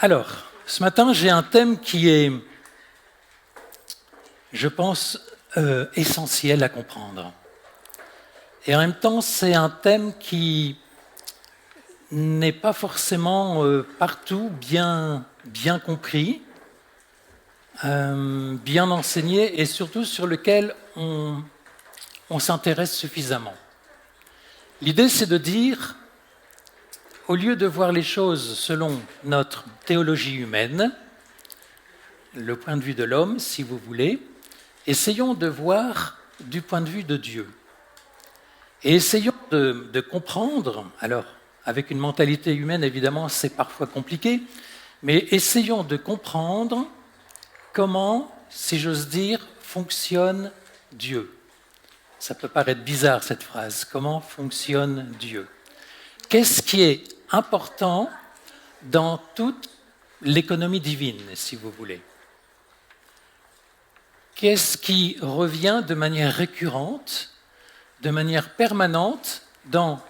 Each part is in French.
Alors, ce matin, j'ai un thème qui est, je pense, essentiel à comprendre. Et en même temps, c'est un thème qui n'est pas forcément partout bien compris, bien enseigné et surtout sur lequel on s'intéresse suffisamment. L'idée, c'est de dire, au lieu de voir les choses selon notre théologie humaine, le point de vue de l'homme, si vous voulez, essayons de voir du point de vue de Dieu. Et essayons de comprendre, alors avec une mentalité humaine évidemment c'est parfois compliqué, mais essayons de comprendre comment, si j'ose dire, fonctionne Dieu. Ça peut paraître bizarre cette phrase, comment fonctionne Dieu? Qu'est-ce qui est important dans toute l'économie divine, si vous voulez? Qu'est-ce qui revient de manière récurrente, de manière permanente dans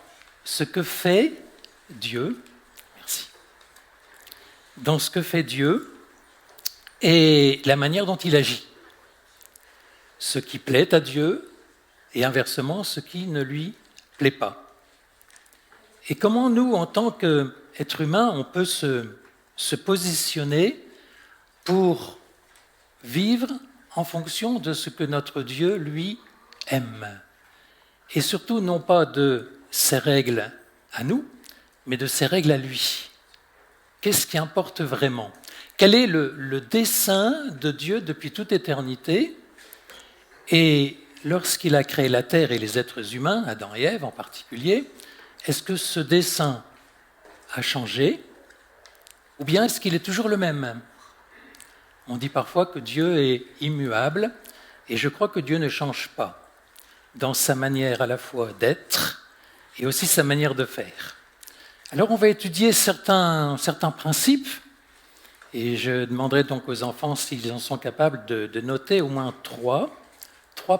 ce que fait Dieu? Merci. Dans ce que fait Dieu et la manière dont il agit. Ce qui plaît à Dieu et inversement ce qui ne lui plaît pas. Et comment nous, en tant qu'êtres humains, on peut se positionner pour vivre en fonction de ce que notre Dieu, lui, aime. Et surtout, non pas de ses règles à nous, mais de ses règles à lui. Qu'est-ce qui importe vraiment? Quel est le dessein de Dieu depuis toute éternité? Et lorsqu'il a créé la terre et les êtres humains, Adam et Ève en particulier, est-ce que ce dessein a changé? Ou bien est-ce qu'il est toujours le même? On dit parfois que Dieu est immuable, et je crois que Dieu ne change pas dans sa manière à la fois d'être et aussi sa manière de faire. Alors on va étudier certains principes, et je demanderai donc aux enfants s'ils en sont capables de noter au moins trois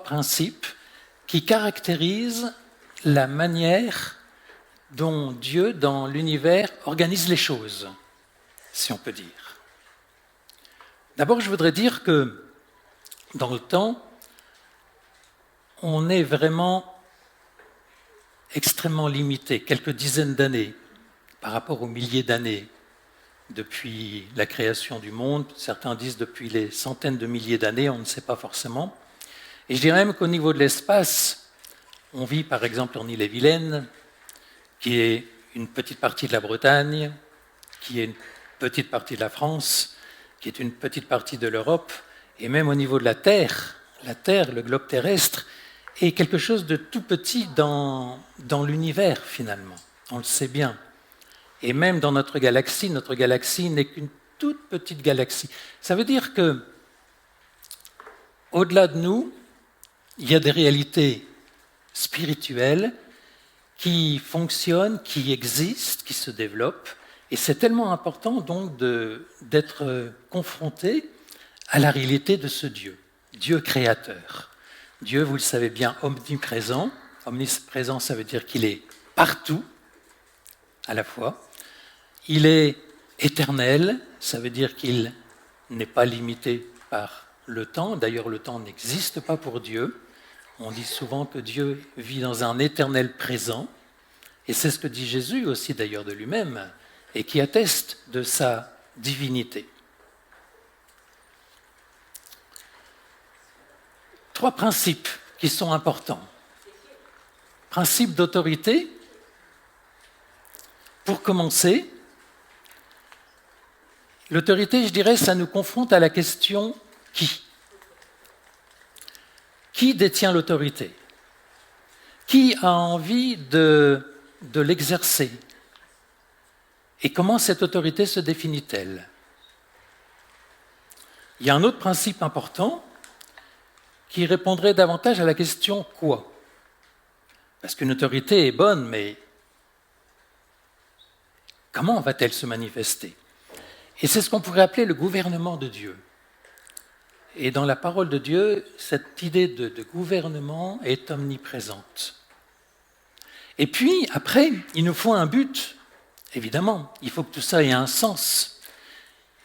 principes qui caractérisent la manière dont Dieu, dans l'univers, organise les choses, si on peut dire. D'abord, je voudrais dire que dans le temps, on est vraiment extrêmement limité, quelques dizaines d'années par rapport aux milliers d'années depuis la création du monde. Certains disent depuis les centaines de milliers d'années, on ne sait pas forcément. Et je dirais même qu'au niveau de l'espace, on vit par exemple en Ille-et-Vilaine, qui est une petite partie de la Bretagne, qui est une petite partie de la France, qui est une petite partie de l'Europe, et même au niveau de la Terre, le globe terrestre, est quelque chose de tout petit dans l'univers finalement, on le sait bien. Et même dans notre galaxie n'est qu'une toute petite galaxie. Ça veut dire que, au-delà de nous, il y a des réalités spirituelles qui fonctionnent, qui existent, qui se développent, et c'est tellement important donc d'être confronté à la réalité de ce Dieu, Dieu créateur. Dieu, vous le savez bien, omniprésent. Omniprésent, ça veut dire qu'il est partout, à la fois. Il est éternel, ça veut dire qu'il n'est pas limité par le temps. D'ailleurs, le temps n'existe pas pour Dieu. On dit souvent que Dieu vit dans un éternel présent. Et c'est ce que dit Jésus aussi d'ailleurs de lui-même, et qui atteste de sa divinité. Trois principes qui sont importants. Principe d'autorité. Pour commencer, l'autorité, je dirais, ça nous confronte à la question « qui ?» Qui détient l'autorité? Qui a envie de l'exercer? Et comment cette autorité se définit-elle? Il y a un autre principe important qui répondrait davantage à la question « quoi ?» Parce qu'une autorité est bonne, mais comment va-t-elle se manifester? Et c'est ce qu'on pourrait appeler le gouvernement de Dieu. Et dans la parole de Dieu, cette idée de gouvernement est omniprésente. Et puis, après, il nous faut un but, évidemment. Il faut que tout ça ait un sens.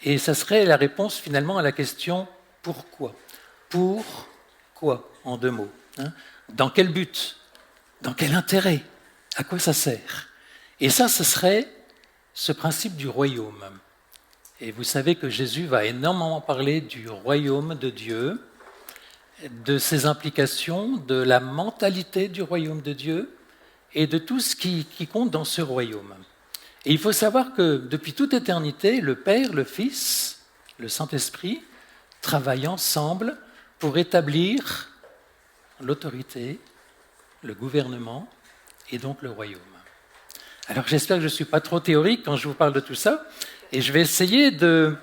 Et ça serait la réponse finalement à la question « pourquoi ?» Pourquoi, en 2 mots, hein? Dans quel but? Dans quel intérêt? À quoi ça sert? Et ça, ce serait ce principe du royaume. Et vous savez que Jésus va énormément parler du royaume de Dieu, de ses implications, de la mentalité du royaume de Dieu et de tout ce qui compte dans ce royaume. Et il faut savoir que depuis toute éternité, le Père, le Fils, le Saint-Esprit travaillent ensemble pour établir l'autorité, le gouvernement et donc le royaume. Alors j'espère que je ne suis pas trop théorique quand je vous parle de tout ça, et je vais essayer de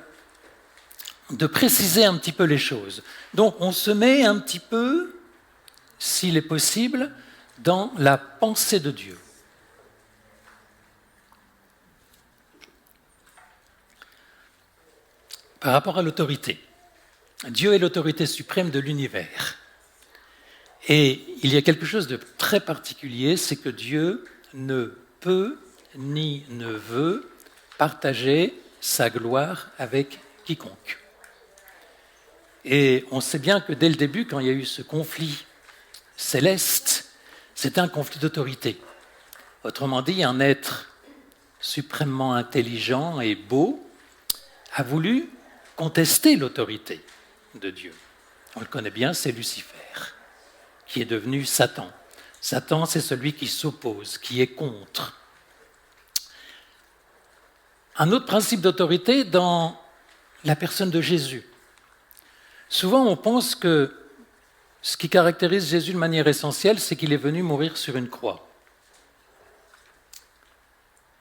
préciser un petit peu les choses. Donc on se met un petit peu, s'il est possible, dans la pensée de Dieu. Par rapport à l'autorité, Dieu est l'autorité suprême de l'univers. Et il y a quelque chose de très particulier, c'est que Dieu ne peut ni ne veut partager sa gloire avec quiconque. Et on sait bien que dès le début, quand il y a eu ce conflit céleste, c'est un conflit d'autorité. Autrement dit, un être suprêmement intelligent et beau a voulu contester l'autorité de Dieu. On le connaît bien, c'est Lucifer, qui est devenu Satan. Satan, c'est celui qui s'oppose, qui est contre. Un autre principe d'autorité dans la personne de Jésus. Souvent, on pense que ce qui caractérise Jésus de manière essentielle, c'est qu'il est venu mourir sur une croix.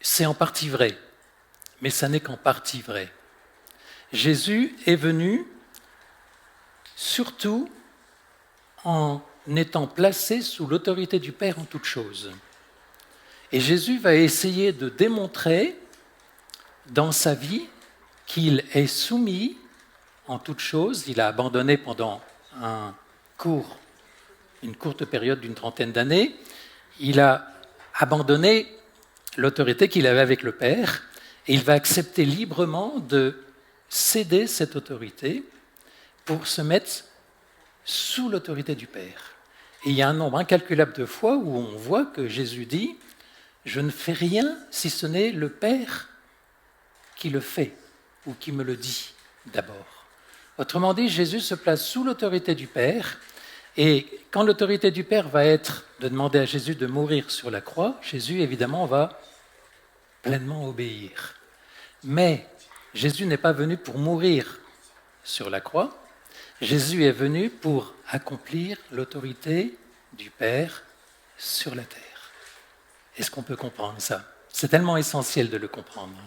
C'est en partie vrai, mais ça n'est qu'en partie vrai. Jésus est venu surtout en étant placé sous l'autorité du Père en toutes choses. Et Jésus va essayer de démontrer dans sa vie qu'il est soumis en toutes choses. Il a abandonné pendant une courte période d'une 30aine d'années, il a abandonné l'autorité qu'il avait avec le Père et il va accepter librement de céder cette autorité pour se mettre sous l'autorité du Père. Et il y a un nombre incalculable de fois où on voit que Jésus dit « Je ne fais rien si ce n'est le Père qui le fait ou qui me le dit d'abord ». Autrement dit, Jésus se place sous l'autorité du Père et quand l'autorité du Père va être de demander à Jésus de mourir sur la croix, Jésus évidemment va pleinement obéir. Mais Jésus n'est pas venu pour mourir sur la croix, Jésus est venu pour accomplir l'autorité du Père sur la terre. Est-ce qu'on peut comprendre ça? C'est tellement essentiel de le comprendre.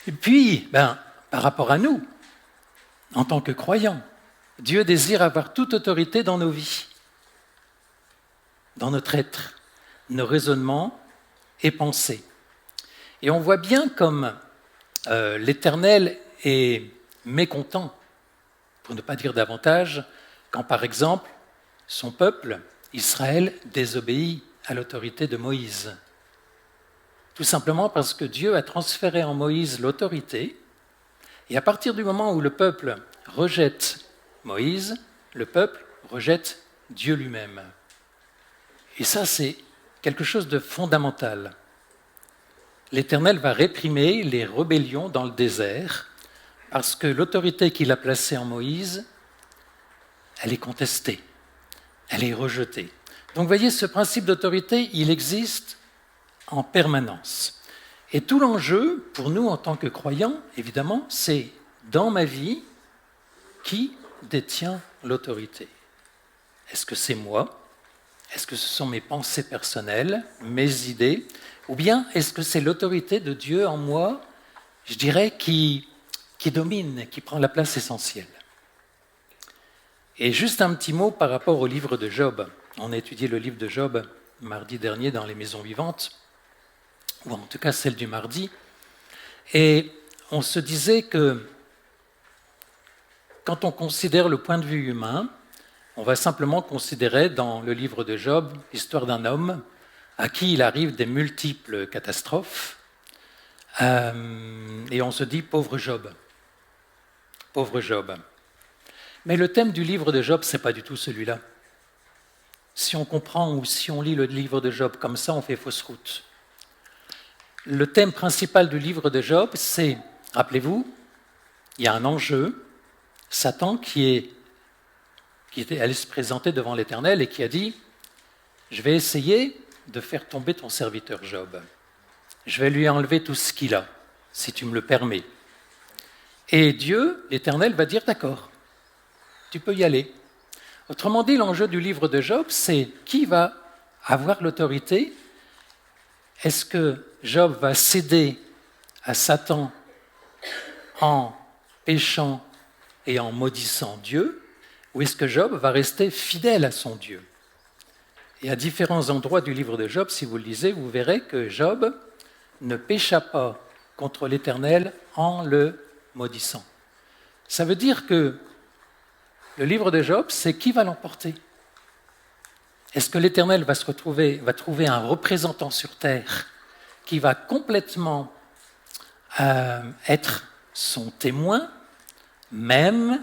Et puis, par rapport à nous, en tant que croyants, Dieu désire avoir toute autorité dans nos vies, dans notre être, nos raisonnements et pensées. Et on voit bien comme l'Éternel est mécontent, pour ne pas dire davantage, quand par exemple son peuple, Israël, désobéit à l'autorité de Moïse. Tout simplement parce que Dieu a transféré en Moïse l'autorité, et à partir du moment où le peuple rejette Moïse, le peuple rejette Dieu lui-même. Et ça, c'est quelque chose de fondamental. L'Éternel va réprimer les rébellions dans le désert parce que l'autorité qu'il a placée en Moïse, elle est contestée, elle est rejetée. Donc vous voyez, ce principe d'autorité, il existe en permanence. Et tout l'enjeu, pour nous en tant que croyants, évidemment, c'est dans ma vie, qui détient l'autorité? Est-ce que c'est moi? Est-ce que ce sont mes pensées personnelles, mes idées? Ou bien est-ce que c'est l'autorité de Dieu en moi, je dirais, qui domine, qui prend la place essentielle? Et juste un petit mot par rapport au livre de Job. On a étudié le livre de Job mardi dernier dans les Maisons Vivantes, ou en tout cas celle du mardi. Et on se disait que quand on considère le point de vue humain, on va simplement considérer dans le livre de Job l'histoire d'un homme à qui il arrive des multiples catastrophes, Et on se dit, pauvre Job. Pauvre Job. Mais le thème du livre de Job, ce n'est pas du tout celui-là. Si on comprend ou si on lit le livre de Job comme ça, on fait fausse route. Le thème principal du livre de Job, c'est, rappelez-vous, il y a un enjeu, Satan qui allait se présenter devant l'Éternel et qui a dit « Je vais essayer de faire tomber ton serviteur Job. Je vais lui enlever tout ce qu'il a, si tu me le permets. » Et Dieu, l'Éternel, va dire « D'accord, tu peux y aller. » Autrement dit, l'enjeu du livre de Job, c'est qui va avoir l'autorité. Est-ce que Job va céder à Satan en péchant et en maudissant Dieu, ou est-ce que Job va rester fidèle à son Dieu? Et à différents endroits du livre de Job, si vous le lisez, vous verrez que Job ne pécha pas contre l'Éternel en le maudissant. Ça veut dire que le livre de Job, c'est qui va l'emporter? Est-ce que l'Éternel va trouver un représentant sur terre qui va complètement être son témoin, même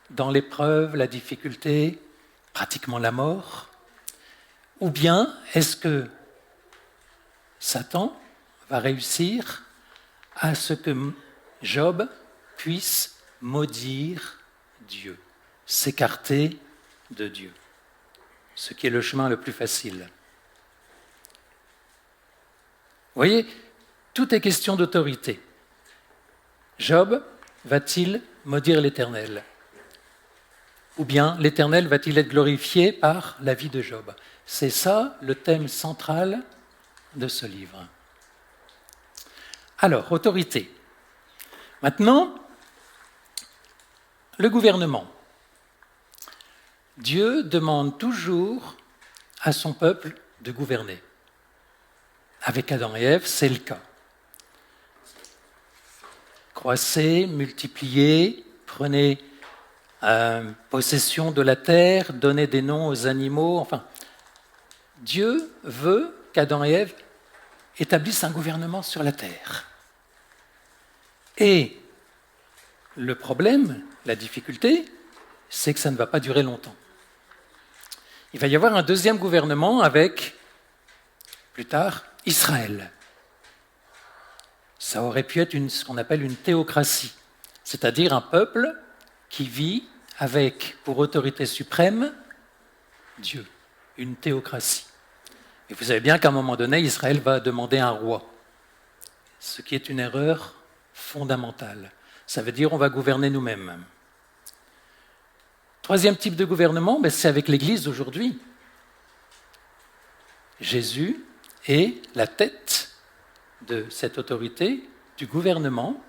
dans l'épreuve, la difficulté, pratiquement la mort? Ou bien est-ce que Satan va réussir à ce que Job puisse maudire Dieu, s'écarter de Dieu, ce qui est le chemin le plus facile? Vous voyez, tout est question d'autorité. Job va-t-il maudire l'Éternel? Ou bien l'Éternel va-t-il être glorifié par la vie de Job? C'est ça le thème central de ce livre. Alors, autorité. Maintenant, le gouvernement. Dieu demande toujours à son peuple de gouverner. Avec Adam et Ève, c'est le cas. Croissez, multipliez, prenez possession de la terre, donnez des noms aux animaux, enfin, Dieu veut qu'Adam et Ève établissent un gouvernement sur la terre. Et le problème, la difficulté, c'est que ça ne va pas durer longtemps. Il va y avoir un deuxième gouvernement avec, plus tard, Israël. Ça aurait pu être ce qu'on appelle une théocratie, c'est-à-dire un peuple qui vit avec, pour autorité suprême, Dieu, une théocratie. Et vous savez bien qu'à un moment donné, Israël va demander un roi, ce qui est une erreur fondamentale. Ça veut dire on va gouverner nous-mêmes. Troisième type de gouvernement, c'est avec l'Église aujourd'hui. Jésus est la tête de cette autorité, du gouvernement,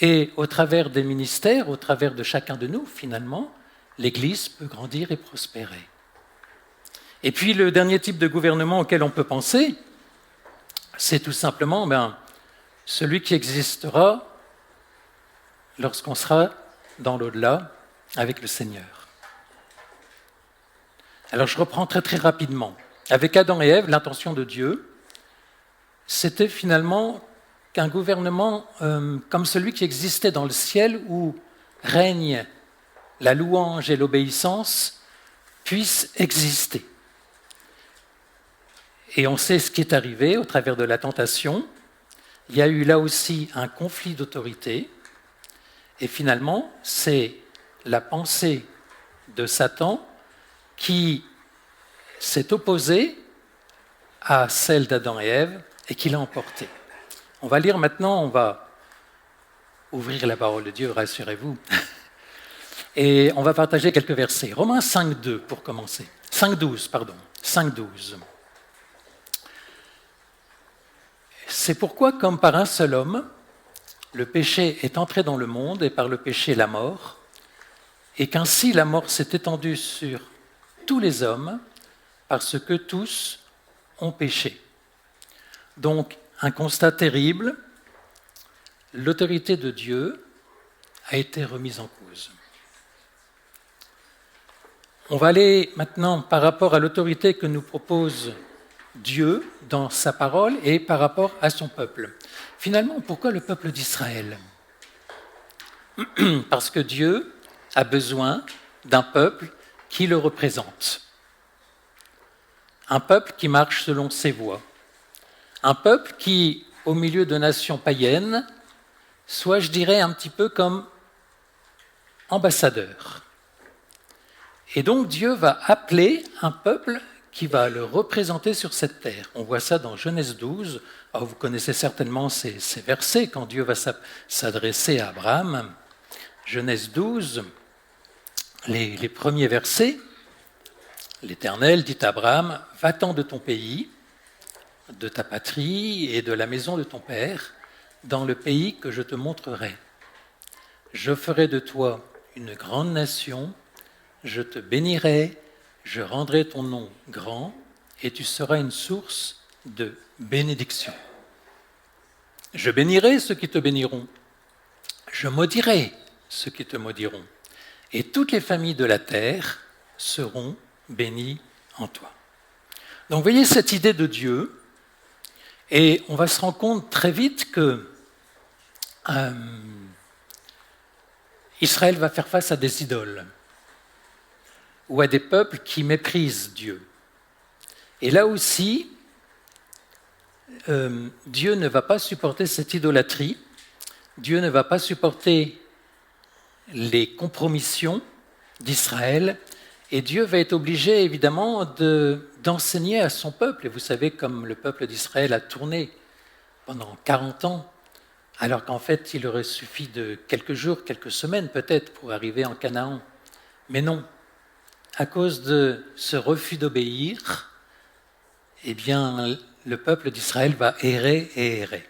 et au travers des ministères, au travers de chacun de nous, finalement, l'Église peut grandir et prospérer. Et puis le dernier type de gouvernement auquel on peut penser, c'est tout simplement celui qui existera lorsqu'on sera dans l'au-delà avec le Seigneur. Alors je reprends très très rapidement. Avec Adam et Ève, l'intention de Dieu, c'était finalement qu'un gouvernement comme celui qui existait dans le ciel où règne la louange et l'obéissance puisse exister. Et on sait ce qui est arrivé au travers de la tentation. Il y a eu là aussi un conflit d'autorité. Et finalement, c'est la pensée de Satan qui s'est opposée à celle d'Adam et Ève et qui l'a emportée. On va lire maintenant, on va ouvrir la parole de Dieu, rassurez-vous. Et on va partager quelques versets. Romains 5.2 pour commencer. 5.12, pardon. 5.12. C'est pourquoi, comme par un seul homme, le péché est entré dans le monde et par le péché la mort, et qu'ainsi la mort s'est étendue sur tous les hommes parce que tous ont péché. Donc, un constat terrible, l'autorité de Dieu a été remise en cause. On va aller maintenant par rapport à l'autorité que nous propose Dieu dans sa parole et par rapport à son peuple. Finalement, pourquoi le peuple d'Israël? Parce que Dieu a besoin d'un peuple qui le représente. Un peuple qui marche selon ses voies. Un peuple qui, au milieu de nations païennes, soit, je dirais, un petit peu comme ambassadeur. Et donc Dieu va appeler un peuple qui va le représenter sur cette terre. On voit ça dans Genèse 12. Alors vous connaissez certainement ces versets quand Dieu va s'adresser à Abraham. Genèse 12, les premiers versets. L'Éternel dit à Abraham, « Va-t'en de ton pays, de ta patrie et de la maison de ton père, dans le pays que je te montrerai. Je ferai de toi une grande nation, je te bénirai, je rendrai ton nom grand, et tu seras une source de bénédiction. Je bénirai ceux qui te béniront, je maudirai ceux qui te maudiront, et toutes les familles de la terre seront bénies en toi. » Donc vous voyez cette idée de Dieu, et on va se rendre compte très vite que Israël va faire face à des idoles ou à des peuples qui méprisent Dieu. Et là aussi, Dieu ne va pas supporter cette idolâtrie, Dieu ne va pas supporter les compromissions d'Israël, et Dieu va être obligé évidemment d'enseigner à son peuple. Et vous savez, comme le peuple d'Israël a tourné pendant 40 ans, alors qu'en fait il aurait suffi de quelques jours, quelques semaines peut-être pour arriver en Canaan. Mais non, à cause de ce refus d'obéir, eh bien le peuple d'Israël va errer et errer.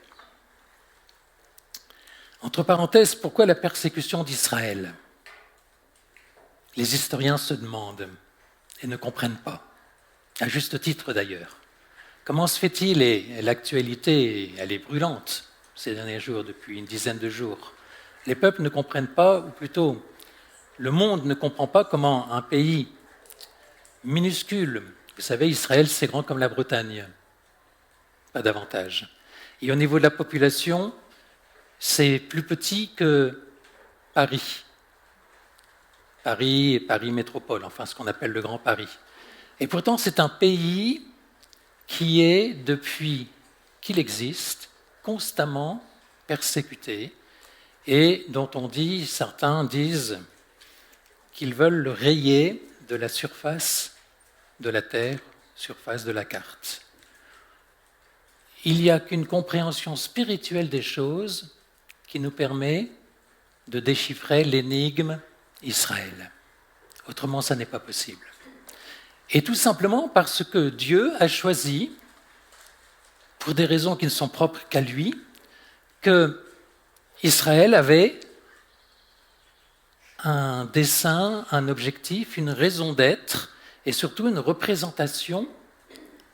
Entre parenthèses, pourquoi la persécution d'Israël? Les historiens se demandent et ne comprennent pas, à juste titre d'ailleurs. Comment se fait-il, et l'actualité elle est brûlante ces derniers jours, depuis une dizaine de jours, les peuples ne comprennent pas, ou plutôt le monde ne comprend pas comment un pays minuscule, vous savez, Israël c'est grand comme la Bretagne, pas davantage, et au niveau de la population, c'est plus petit que Paris. Paris et Paris Métropole, enfin ce qu'on appelle le Grand Paris. Et pourtant c'est un pays qui est, depuis qu'il existe, constamment persécuté et dont certains disent qu'ils veulent le rayer de la surface de la terre, surface de la carte. Il n'y a qu'une compréhension spirituelle des choses qui nous permet de déchiffrer l'énigme Israël. Autrement, ça n'est pas possible. Et tout simplement parce que Dieu a choisi, pour des raisons qui ne sont propres qu'à lui, que Israël avait un dessein, un objectif, une raison d'être et surtout une représentation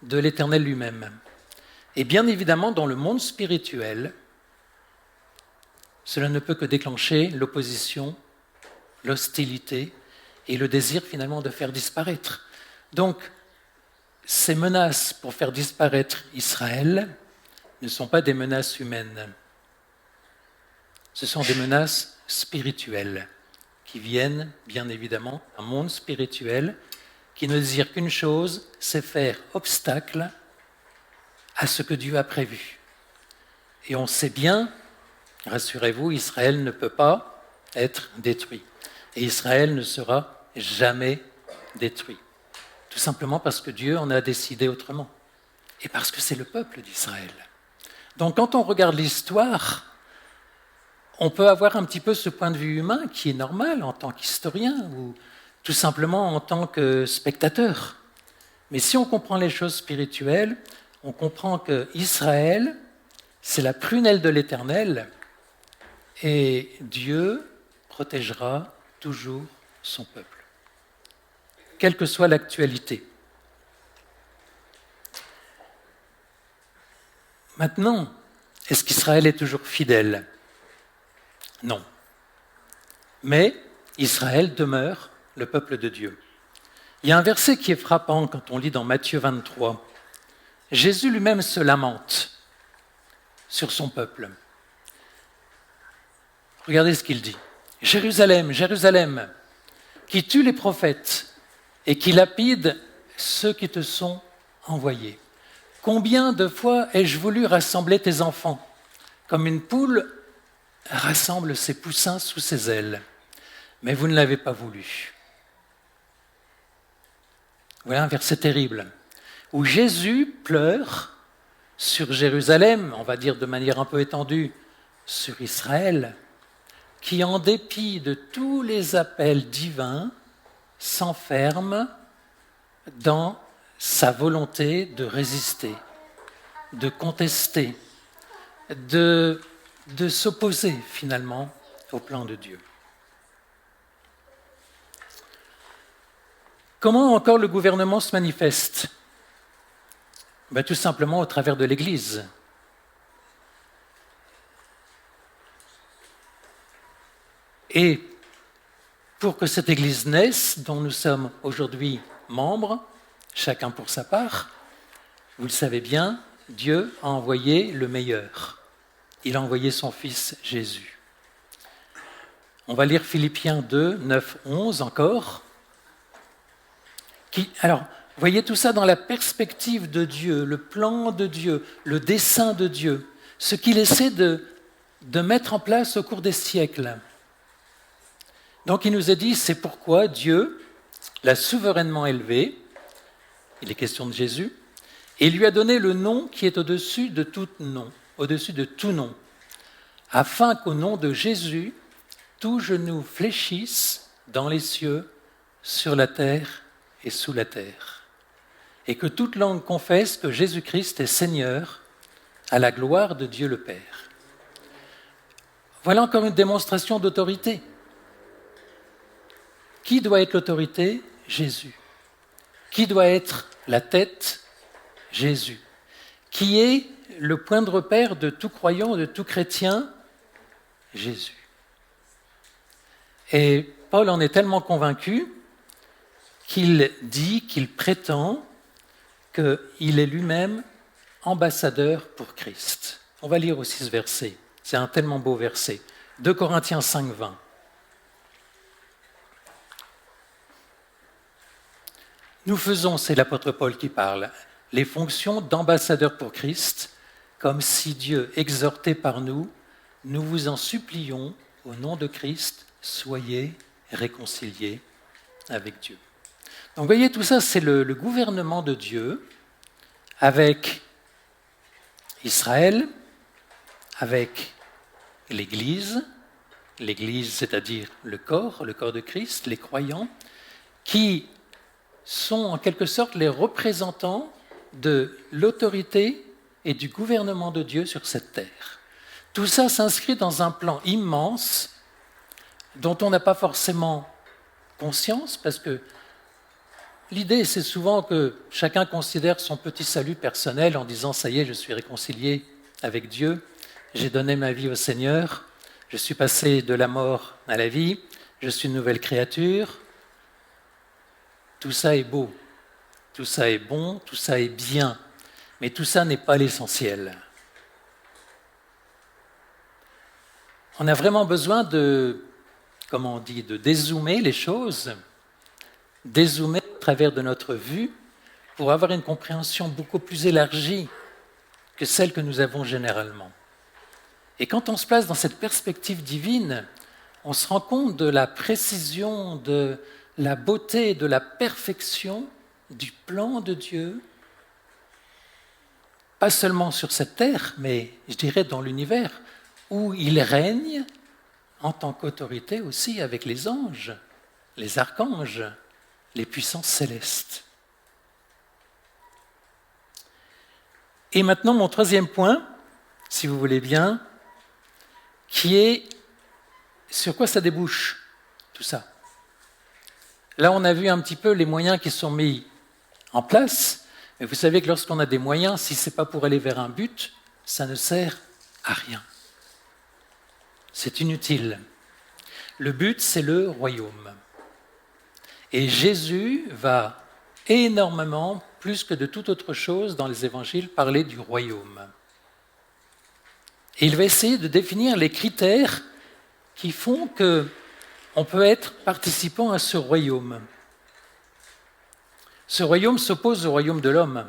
de l'Éternel lui-même. Et bien évidemment, dans le monde spirituel, cela ne peut que déclencher l'opposition, l'hostilité et le désir finalement de faire disparaître. Donc, ces menaces pour faire disparaître Israël ne sont pas des menaces humaines. Ce sont des menaces spirituelles qui viennent, bien évidemment, d'un monde spirituel qui ne désire qu'une chose, c'est faire obstacle à ce que Dieu a prévu. Et on sait bien, rassurez-vous, Israël ne peut pas être détruit. Et Israël ne sera jamais détruit. Tout simplement parce que Dieu en a décidé autrement. Et parce que c'est le peuple d'Israël. Donc quand on regarde l'histoire, on peut avoir un petit peu ce point de vue humain qui est normal en tant qu'historien ou tout simplement en tant que spectateur. Mais si on comprend les choses spirituelles, on comprend que Israël, c'est la prunelle de l'Éternel et Dieu protégera toujours son peuple, quelle que soit l'actualité. Maintenant, est-ce qu'Israël est toujours fidèle? Non. Mais Israël demeure le peuple de Dieu. Il y a un verset qui est frappant quand on lit dans Matthieu 23. Jésus lui-même se lamente sur son peuple. Regardez ce qu'il dit. « Jérusalem, Jérusalem, qui tue les prophètes et qui lapide ceux qui te sont envoyés. Combien de fois ai-je voulu rassembler tes enfants, comme une poule rassemble ses poussins sous ses ailes, mais vous ne l'avez pas voulu. » Voilà un verset terrible, où Jésus pleure sur Jérusalem, on va dire de manière un peu étendue, sur Israël, qui en dépit de tous les appels divins, s'enferme dans sa volonté de résister, de contester, de s'opposer finalement au plan de Dieu. Comment encore le gouvernement se manifeste ? Tout simplement au travers de l'Église. Et pour que cette Église naisse, dont nous sommes aujourd'hui membres, chacun pour sa part, vous le savez bien, Dieu a envoyé le meilleur. Il a envoyé son Fils Jésus. On va lire Philippiens 2, 9, 11 encore. Alors, vous voyez tout ça dans la perspective de Dieu, le plan de Dieu, le dessein de Dieu, ce qu'il essaie de mettre en place au cours des siècles. Donc il nous a dit, c'est pourquoi Dieu l'a souverainement élevé, il est question de Jésus, et il lui a donné le nom qui est au-dessus de tout nom, afin qu'au nom de Jésus, tout genou fléchisse dans les cieux, sur la terre et sous la terre, et que toute langue confesse que Jésus-Christ est Seigneur, à la gloire de Dieu le Père. Voilà encore une démonstration d'autorité. Qui doit être l'autorité ? Jésus. Qui doit être la tête ? Jésus. Qui est le point de repère de tout croyant, de tout chrétien ? Jésus. Et Paul en est tellement convaincu qu'il dit, qu'il prétend qu'il est lui-même ambassadeur pour Christ. On va lire aussi ce verset. C'est un tellement beau verset. 2 Corinthiens 5, 20. Nous faisons, c'est l'apôtre Paul qui parle, les fonctions d'ambassadeur pour Christ, comme si Dieu exhortait par nous, nous vous en supplions, au nom de Christ, soyez réconciliés avec Dieu. Donc vous voyez, tout ça, c'est le gouvernement de Dieu avec Israël, avec l'Église, c'est-à-dire le corps de Christ, les croyants, qui sont en quelque sorte les représentants de l'autorité et du gouvernement de Dieu sur cette terre. Tout ça s'inscrit dans un plan immense dont on n'a pas forcément conscience, parce que l'idée, c'est souvent que chacun considère son petit salut personnel en disant « ça y est, je suis réconcilié avec Dieu, j'ai donné ma vie au Seigneur, je suis passé de la mort à la vie, je suis une nouvelle créature ». Tout ça est beau, tout ça est bon, tout ça est bien, mais tout ça n'est pas l'essentiel. On a vraiment besoin de dézoomer les choses, dézoomer à travers de notre vue pour avoir une compréhension beaucoup plus élargie que celle que nous avons généralement. Et quand on se place dans cette perspective divine, on se rend compte de la précision, de la beauté, de la perfection du plan de Dieu, pas seulement sur cette terre, mais je dirais dans l'univers, où il règne en tant qu'autorité aussi avec les anges, les archanges, les puissances célestes. Et maintenant, mon troisième point, si vous voulez bien, qui est sur quoi ça débouche, tout ça. Là, on a vu un petit peu les moyens qui sont mis en place, mais vous savez que lorsqu'on a des moyens, si ce n'est pas pour aller vers un but, ça ne sert à rien. C'est inutile. Le but, c'est le royaume. Et Jésus va énormément plus que de toute autre chose dans les évangiles, parler du royaume. Et il va essayer de définir les critères qui font qu'on peut être participant à ce royaume. Ce royaume s'oppose au royaume de l'homme,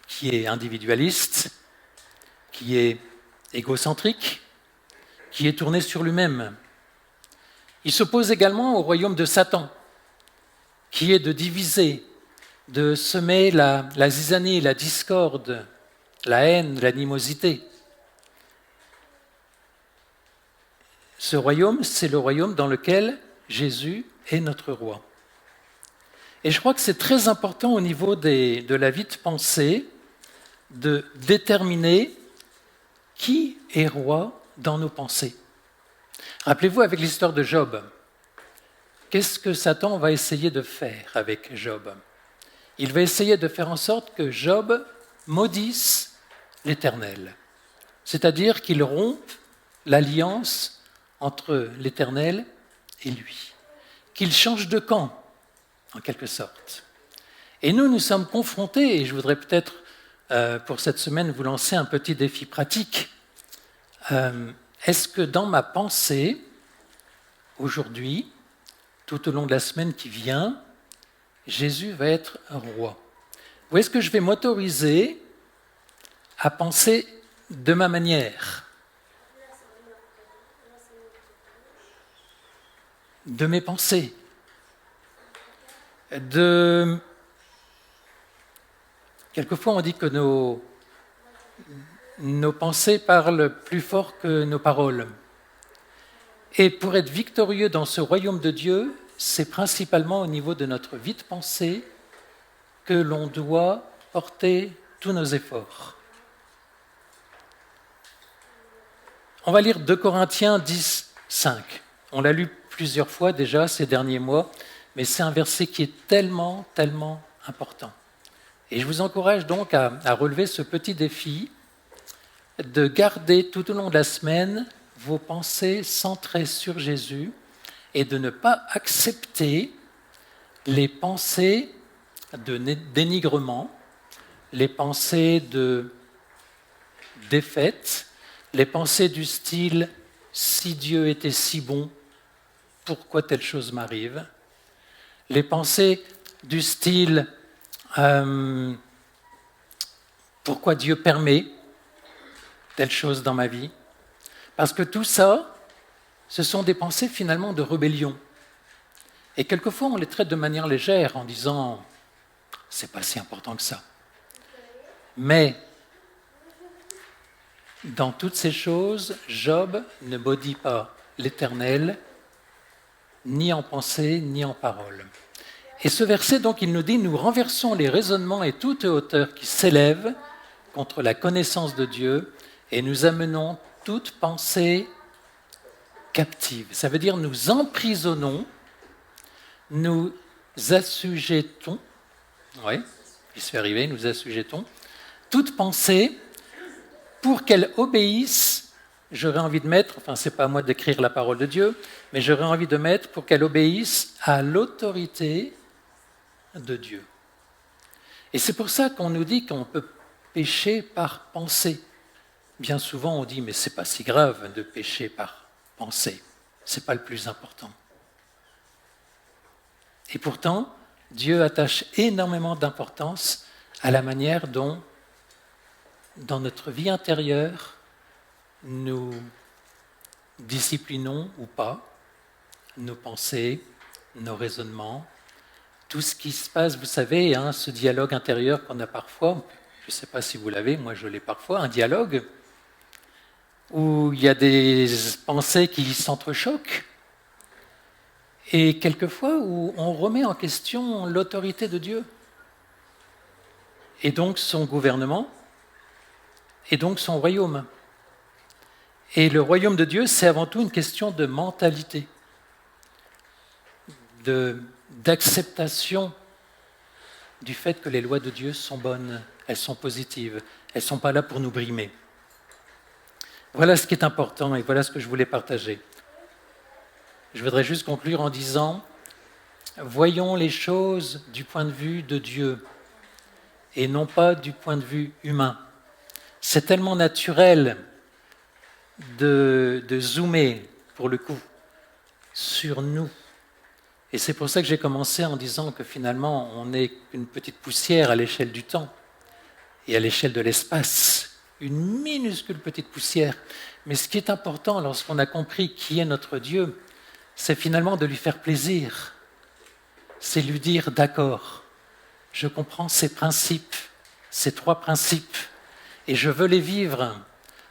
qui est individualiste, qui est égocentrique, qui est tourné sur lui-même. Il s'oppose également au royaume de Satan, qui est de diviser, de semer la zizanie, la discorde, la haine, l'animosité. Ce royaume, c'est le royaume dans lequel Jésus est notre roi. Et je crois que c'est très important au niveau de la vie de pensée de déterminer qui est roi dans nos pensées. Rappelez-vous avec l'histoire de Job, qu'est-ce que Satan va essayer de faire avec Job? Il va essayer de faire en sorte que Job maudisse l'Éternel, c'est-à-dire qu'il rompe l'alliance entre l'Éternel et lui, qu'il change de camp, en quelque sorte. Et nous sommes confrontés, et je voudrais peut-être pour cette semaine vous lancer un petit défi pratique. Est-ce que dans ma pensée, aujourd'hui, tout au long de la semaine qui vient, Jésus va être roi? Ou est-ce que je vais m'autoriser à penser de ma manière, de mes pensées, Quelquefois on dit que nos pensées parlent plus fort que nos paroles. Et pour être victorieux dans ce royaume de Dieu, c'est principalement au niveau de notre vie de pensée que l'on doit porter tous nos efforts. On va lire 2 Corinthiens 10, 5. On l'a lu plusieurs fois déjà ces derniers mois, mais c'est un verset qui est tellement, tellement important. Et je vous encourage donc à relever ce petit défi de garder tout au long de la semaine vos pensées centrées sur Jésus et de ne pas accepter les pensées de dénigrement, les pensées de défaite, les pensées du style « si Dieu était si bon, pourquoi telle chose m'arrive ?» les pensées du style pourquoi Dieu permet telle chose dans ma vie? Parce que tout ça, ce sont des pensées finalement de rébellion. Et quelquefois, on les traite de manière légère en disant « c'est pas si important que ça ». Mais dans toutes ces choses, Job ne maudit pas l'Éternel, ni en pensée, ni en parole. Et ce verset, donc, il nous dit « Nous renversons les raisonnements et toute hauteur qui s'élève contre la connaissance de Dieu et nous amenons toute pensée captive. » Ça veut dire nous emprisonnons, nous assujettons, oui, il se fait arriver, nous assujettons, toute pensée pour qu'elle obéisse, j'aurais envie de mettre, enfin c'est pas à moi d'écrire la parole de Dieu, mais j'aurais envie de mettre pour qu'elle obéisse à l'autorité de Dieu. Et c'est pour ça qu'on nous dit qu'on peut pécher par pensée. Bien souvent on dit mais c'est pas si grave de pécher par pensée, c'est pas le plus important. Et pourtant, Dieu attache énormément d'importance à la manière dont, dans notre vie intérieure, nous disciplinons ou pas nos pensées, nos raisonnements, tout ce qui se passe, vous savez, ce dialogue intérieur qu'on a parfois, je ne sais pas si vous l'avez, moi je l'ai parfois, un dialogue où il y a des pensées qui s'entrechoquent et quelquefois où on remet en question l'autorité de Dieu et donc son gouvernement et donc son royaume. Et le royaume de Dieu, c'est avant tout une question de mentalité, d'acceptation du fait que les lois de Dieu sont bonnes, elles sont positives, elles ne sont pas là pour nous brimer. Voilà ce qui est important et voilà ce que je voulais partager. Je voudrais juste conclure en disant, voyons les choses du point de vue de Dieu et non pas du point de vue humain. C'est tellement naturel de zoomer, pour le coup, sur nous. Et c'est pour ça que j'ai commencé en disant que finalement, on n'est qu'une petite poussière à l'échelle du temps et à l'échelle de l'espace. Une minuscule petite poussière. Mais ce qui est important lorsqu'on a compris qui est notre Dieu, c'est finalement de lui faire plaisir. C'est lui dire, d'accord, je comprends ces principes, ces 3 principes, et je veux les vivre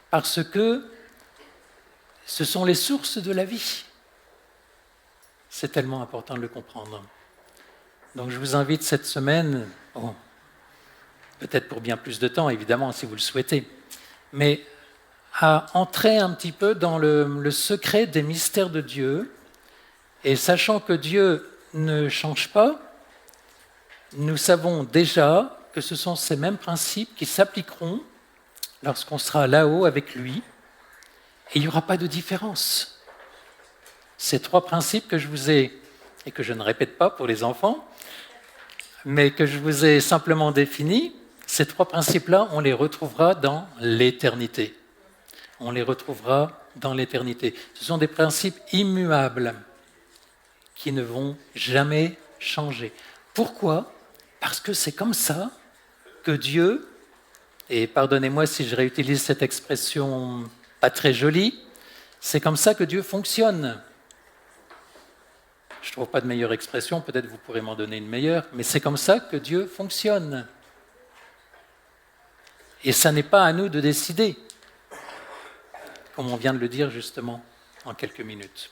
parce que ce sont les sources de la vie. C'est tellement important de le comprendre. Donc je vous invite cette semaine, peut-être pour bien plus de temps évidemment si vous le souhaitez, mais à entrer un petit peu dans le secret des mystères de Dieu, et sachant que Dieu ne change pas, nous savons déjà que ce sont ces mêmes principes qui s'appliqueront lorsqu'on sera là-haut avec lui, et il n'y aura pas de différence. Ces 3 principes que je vous ai, et que je ne répète pas pour les enfants, mais que je vous ai simplement définis, ces 3 principes-là, on les retrouvera dans l'éternité. On les retrouvera dans l'éternité. Ce sont des principes immuables qui ne vont jamais changer. Pourquoi ? Parce que c'est comme ça que Dieu, et pardonnez-moi si je réutilise cette expression pas très jolie, c'est comme ça que Dieu fonctionne. Je ne trouve pas de meilleure expression, peut-être vous pourrez m'en donner une meilleure, mais c'est comme ça que Dieu fonctionne. Et ça n'est pas à nous de décider, comme on vient de le dire justement en quelques minutes.